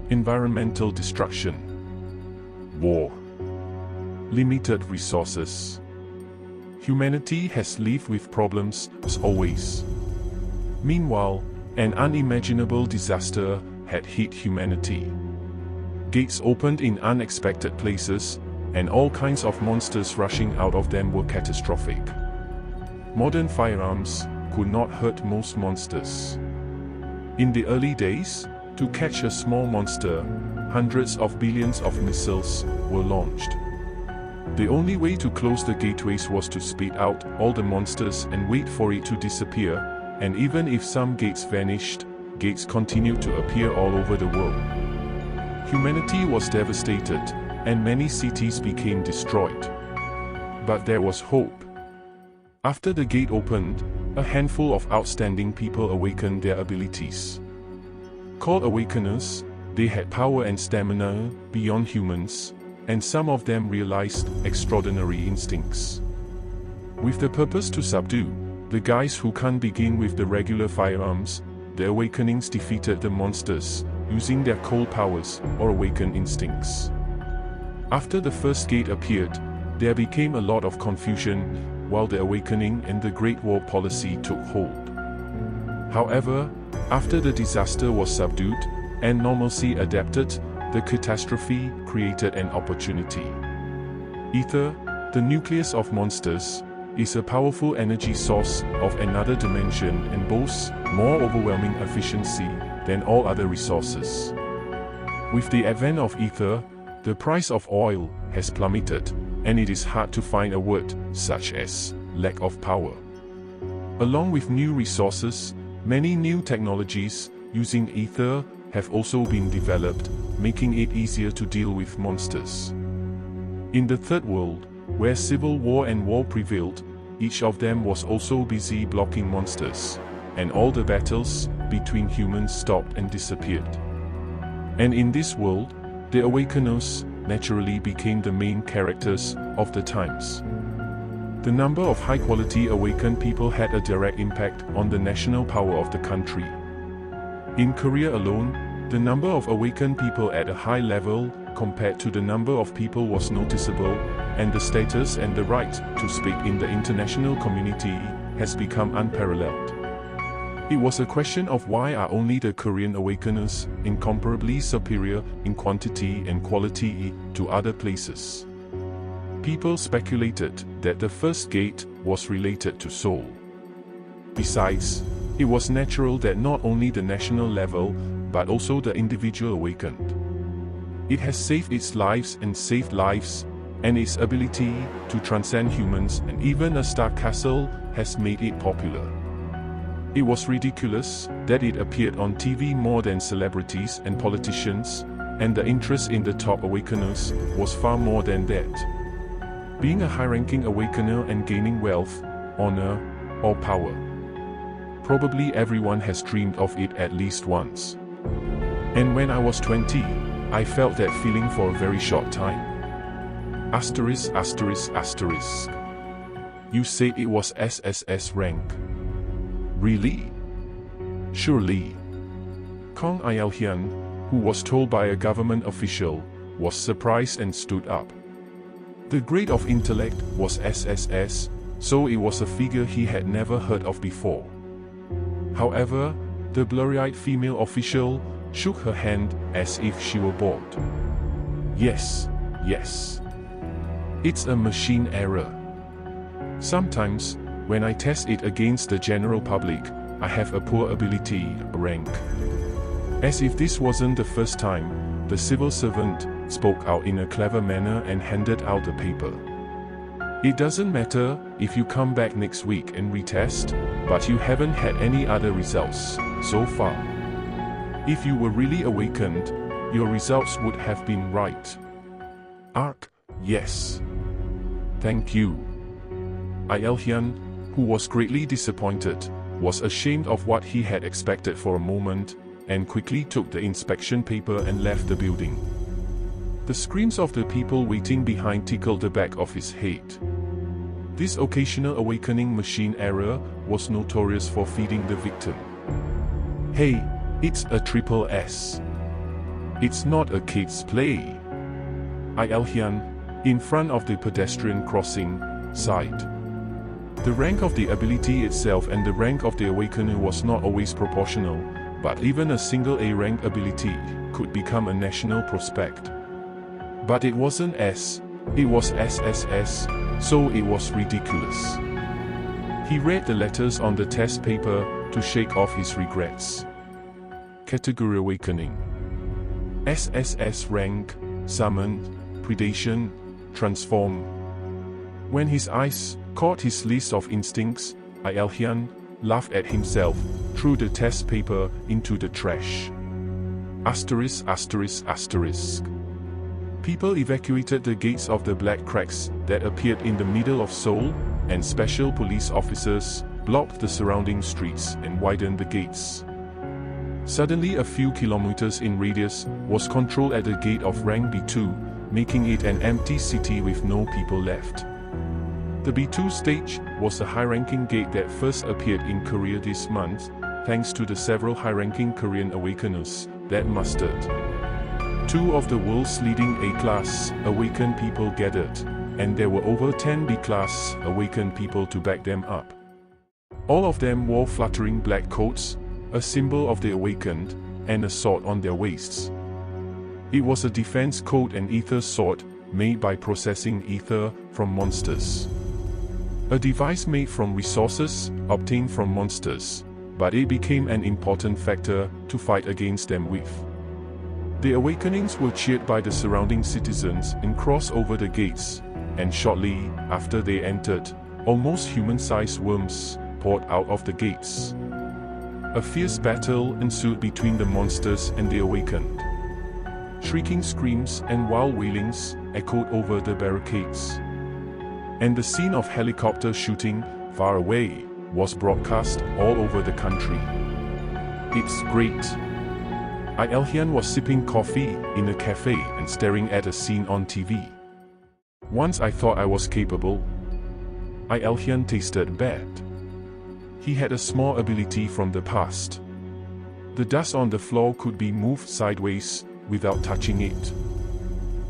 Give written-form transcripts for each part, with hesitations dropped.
environmental destruction, war, limited resources. Humanity has lived with problems as always. Meanwhile, an unimaginable disaster had hit humanity. Gates opened in unexpected places, and all kinds of monsters rushing out of them were catastrophic. Modern firearms could not hurt most monsters. In the early days, to catch a small monster, hundreds of billions of missiles were launched. The only way to close the gateways was to spit out all the monsters and wait for it to disappear, and even if some gates vanished, gates continued to appear all over the world. Humanity was devastated, and many cities became destroyed. But there was hope. After the gate opened, a handful of outstanding people awakened their abilities. Called Awakeners, they had power and stamina beyond humans, and some of them realized extraordinary instincts. With the purpose to subdue the guys who can't begin with the regular firearms, the Awakenings defeated the monsters, using their cold powers or awakened instincts. After the first gate appeared, there became a lot of confusion while the Awakening and the Great War policy took hold. However, after the disaster was subdued, and normalcy adapted, the catastrophe created an opportunity. Ether, the nucleus of monsters, is a powerful energy source of another dimension and boasts more overwhelming efficiency than all other resources. With the advent of ether, the price of oil has plummeted, and it is hard to find a word such as lack of power. Along with new resources, many new technologies using ether have also been developed, making it easier to deal with monsters. In the Third World, where civil war and war prevailed, each of them was also busy blocking monsters, and all the battles between humans stopped and disappeared. And in this world, the Awakeners naturally became the main characters of the times. The number of high-quality awakened people had a direct impact on the national power of the country. In Korea alone, the number of awakened people at a high level compared to the number of people was noticeable, and the status and the right to speak in the international community has become unparalleled. It was a question of why are only the Korean Awakeners incomparably superior in quantity and quality to other places. People speculated that the first gate was related to Seoul. Besides, it was natural that not only the national level, but also the individual awakened. It has saved its lives and saved lives, and its ability to transcend humans and even a star castle has made it popular. It was ridiculous that it appeared on TV more than celebrities and politicians, and the interest in the top awakeners was far more than that. Being a high-ranking awakener and gaining wealth, honor, or power. Probably everyone has dreamed of it at least once. And when I was 20, I felt that feeling for a very short time. Asterisk, asterisk, asterisk. You said it was SSS rank. Really? Surely. Kong Il-hyun, who was told by a government official, was surprised and stood up. The grade of intellect was SSS, so it was a figure he had never heard of before. However, the blurry-eyed female official shook her hand as if she were bored. Yes, yes. It's a machine error. Sometimes, when I test it against the general public, I have a poor ability rank. As if this wasn't the first time, the civil servant spoke out in a clever manner and handed out the paper. It doesn't matter if you come back next week and retest, but you haven't had any other results so far. If you were really awakened, your results would have been right. Ark, yes. Thank you. Il-hyun, who was greatly disappointed, was ashamed of what he had expected for a moment, and quickly took the inspection paper and left the building. The screams of the people waiting behind tickled the back of his head. This occasional awakening machine error was notorious for feeding the victim. Hey, it's a triple S. It's not a kid's play. Hyun, in front of the pedestrian crossing, sighed. The rank of the ability itself and the rank of the awakener was not always proportional, but even a single A-rank ability could become a national prospect. But it wasn't S, it was SSS, so it was ridiculous. He read the letters on the test paper to shake off his regrets. Category Awakening. SSS rank, Summoned, Predation, Transform. When his eyes caught his list of instincts, Hyun laughed at himself, threw the test paper into the trash. Asterisk, asterisk, asterisk. People evacuated the gates of the black cracks that appeared in the middle of Seoul, and special police officers blocked the surrounding streets and widened the gates. Suddenly, a few kilometers in radius was control at the gate of rank B2, making it an empty city with no people left. The B2 stage was a high-ranking gate that first appeared in Korea this month, thanks to the several high-ranking Korean awakeners that mustered. Two of the world's leading A-class awakened people gathered, and there were over 10 B-class awakened people to back them up. All of them wore fluttering black coats, a symbol of the awakened, and a sword on their waists. It was a defense code and ether sword, made by processing ether from monsters. A device made from resources obtained from monsters, but it became an important factor to fight against them with. The awakenings were cheered by the surrounding citizens and crossed over the gates, and shortly after they entered, almost human-sized worms poured out of the gates. A fierce battle ensued between the monsters and the awakened. Shrieking screams and wild wailings echoed over the barricades. And the scene of helicopter shooting far away was broadcast all over the country. It's great. Hyun was sipping coffee in a cafe and staring at a scene on TV. Once I thought I was capable. Hyun tasted bad. He had a small ability from the past. The dust on the floor could be moved sideways without touching it.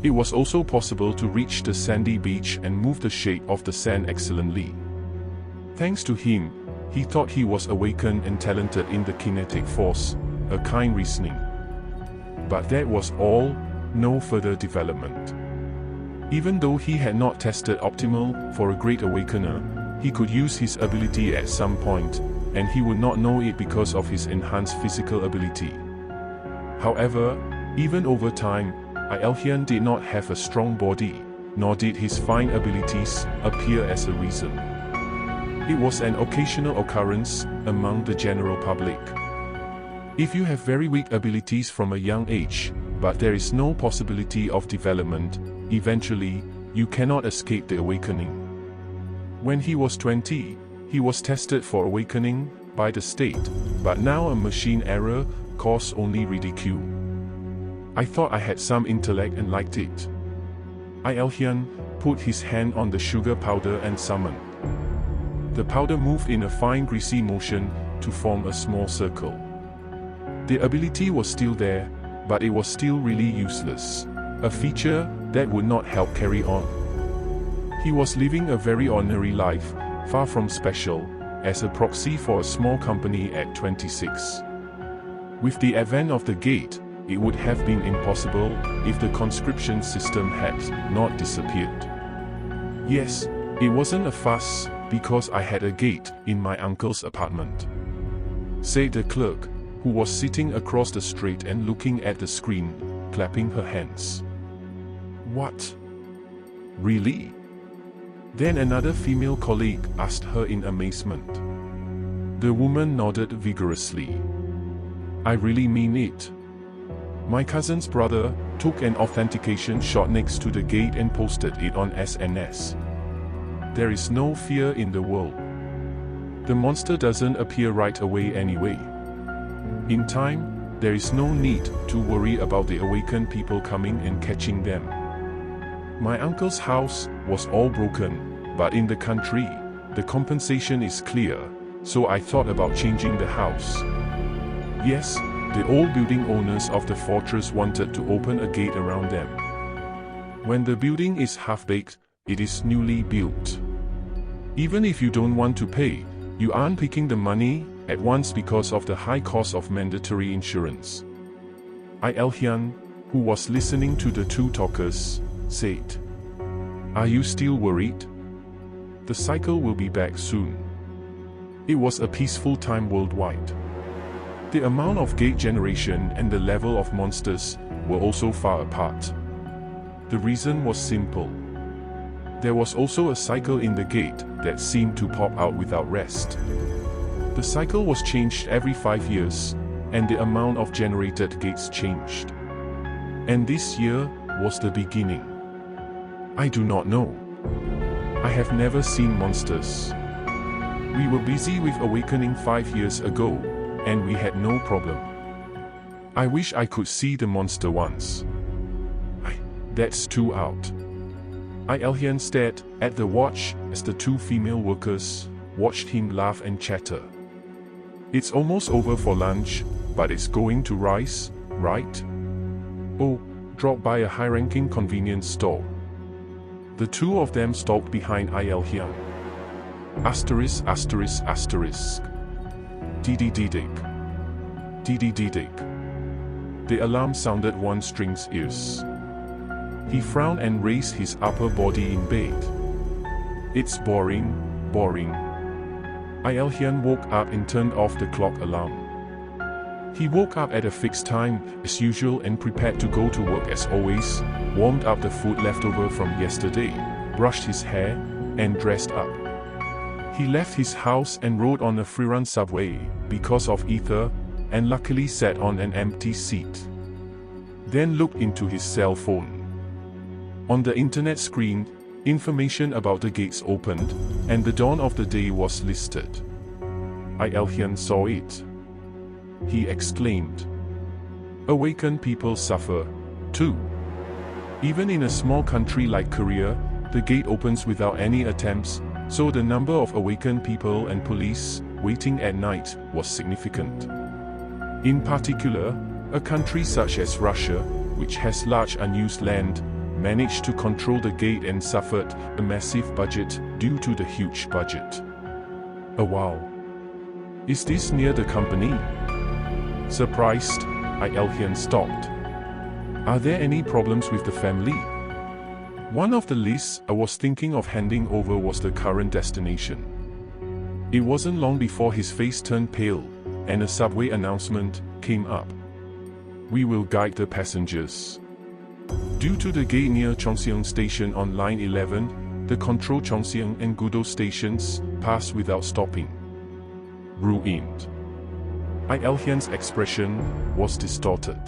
It was also possible to reach the sandy beach and move the shape of the sand excellently. Thanks to him, he thought he was awakened and talented in the kinetic force, a kind reasoning. But that was all, no further development. Even though he had not tested optimal for a great awakener, he could use his ability at some point, and he would not know it because of his enhanced physical ability. However, even over time, Hyun did not have a strong body, nor did his fine abilities appear as a reason. It was an occasional occurrence among the general public. If you have very weak abilities from a young age, but there is no possibility of development, eventually, you cannot escape the awakening. When he was 20, he was tested for awakening by the state, but now a machine error caused only ridicule. I thought I had some intellect and liked it. Hyun put his hand on the sugar powder and summoned. The powder moved in a fine greasy motion to form a small circle. The ability was still there, but it was still really useless, a feature that would not help carry on. He was living a very ordinary life, far from special, as a proxy for a small company at 26. With the advent of the gate, it would have been impossible if the conscription system had not disappeared. Yes, it wasn't a fuss, because I had a gate in my uncle's apartment, said the clerk, who was sitting across the street and looking at the screen, clapping her hands. What? Really? Then another female colleague asked her in amazement. The woman nodded vigorously. I really mean it. My cousin's brother took an authentication shot next to the gate and posted it on SNS. There is no fear in the world. The monster doesn't appear right away anyway. In time, there is no need to worry about the awakened people coming and catching them. My uncle's house was all broken, but in the country, the compensation is clear, so I thought about changing the house. Yes, The old building owners of the fortress wanted to open a gate around them. When the building is half-baked, it is newly built. Even if you don't want to pay, you aren't picking the money at once because of the high cost of mandatory insurance. Il-hyun, who was listening to the two talkers, said, "Are you still worried? The cycle will be back soon." It was a peaceful time worldwide. The amount of gate generation and the level of monsters were also far apart. The reason was simple. There was also a cycle in the gate that seemed to pop out without rest. The cycle was changed every 5 years, and the amount of generated gates changed. And this year was the beginning. I do not know. I have never seen monsters. We were busy with awakening 5 years ago, and we had no problem. I wish I could see the monster once. That's too out. Il-hyun stared at the watch as the two female workers watched him laugh and chatter. "It's almost over for lunch, but it's going to rise, right? Oh, drop by a high-ranking convenience store." The two of them stalked behind Il-hyun. Asterisk, asterisk, asterisk. Dee-dee-dee-dick. Dee-dee-dee-dick. The alarm sounded one string's ears. He frowned and raised his upper body in bed. "It's boring, boring." Il-hyun woke up and turned off the clock alarm. He woke up at a fixed time, as usual, and prepared to go to work as always, warmed up the food left over from yesterday, brushed his hair, and dressed up. He left his house and rode on a free-run subway, because of ether, and luckily sat on an empty seat. Then looked into his cell phone. On the internet screen, information about the gates opened, and the dawn of the day was listed. Il-hyun saw it. He exclaimed, "Awakened people suffer, too." Even in a small country like Korea, the gate opens without any attempts, so the number of awakened people and police waiting at night was significant. In particular, a country such as Russia, which has large unused land, managed to control the gate and suffered a massive budget due to the huge budget. Wow. Is this near the company? Surprised, Il-hyun stopped. Are there any problems with the family? One of the lists I was thinking of handing over was the current destination. It wasn't long before his face turned pale, and a subway announcement came up. "We will guide the passengers." Due to the gate near Chongseong Station on Line 11, the control Chongseong and Gudo stations passed without stopping. Ruined. Il-hyun's expression was distorted.